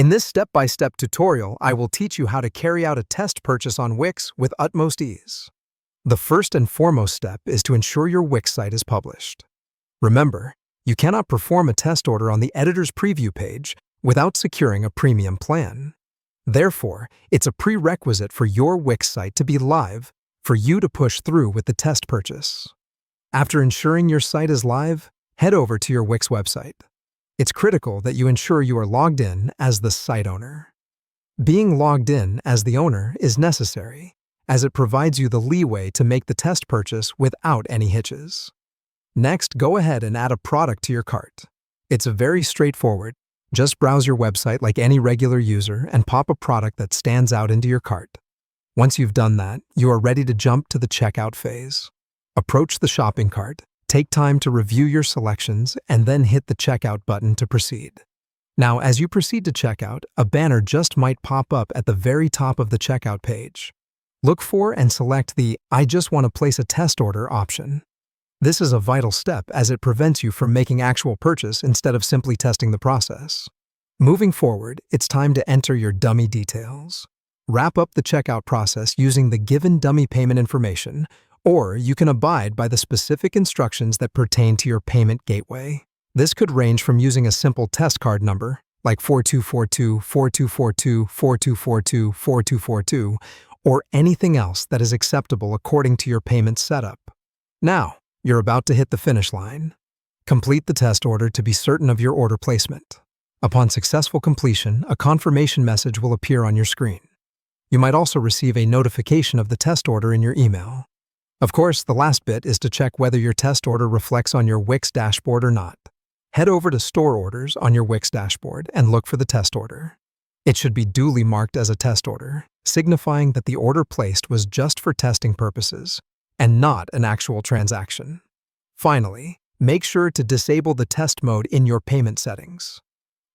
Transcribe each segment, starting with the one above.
In this step-by-step tutorial, I will teach you how to carry out a test purchase on Wix with utmost ease. The first and foremost step is to ensure your Wix site is published. Remember, you cannot perform a test order on the editor's preview page without securing a premium plan. Therefore, it's a prerequisite for your Wix site to be live for you to push through with the test purchase. After ensuring your site is live, head over to your Wix website. It's critical that you ensure you are logged in as the site owner. Being logged in as the owner is necessary, as it provides you the leeway to make the test purchase without any hitches. Next, go ahead and add a product to your cart. It's very straightforward. Just browse your website like any regular user and pop a product that stands out into your cart. Once you've done that, you are ready to jump to the checkout phase. Approach the shopping cart, take time to review your selections, and then hit the checkout button to proceed. Now, as you proceed to checkout, a banner just might pop up at the very top of the checkout page. Look for and select the "I just want to place a test order" option. This is a vital step as it prevents you from making actual purchase instead of simply testing the process. Moving forward, it's time to enter your dummy details. Wrap up the checkout process using the given dummy payment information, or you can abide by the specific instructions that pertain to your payment gateway. This could range from using a simple test card number, like 4242, 4242, 4242, 4242, or anything else that is acceptable according to your payment setup. Now, you're about to hit the finish line. Complete the test order to be certain of your order placement. Upon successful completion, a confirmation message will appear on your screen. You might also receive a notification of the test order in your email. Of course, the last bit is to check whether your test order reflects on your Wix dashboard or not. Head over to Store Orders on your Wix dashboard and look for the test order. It should be duly marked as a test order, signifying that the order placed was just for testing purposes and not an actual transaction. Finally, make sure to disable the test mode in your payment settings.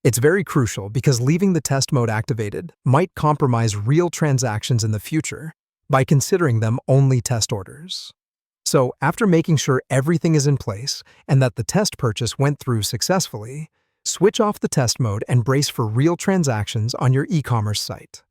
It's very crucial because leaving the test mode activated might compromise real transactions in the future by considering them only test orders. So, after making sure everything is in place and that the test purchase went through successfully, switch off the test mode and brace for real transactions on your e-commerce site.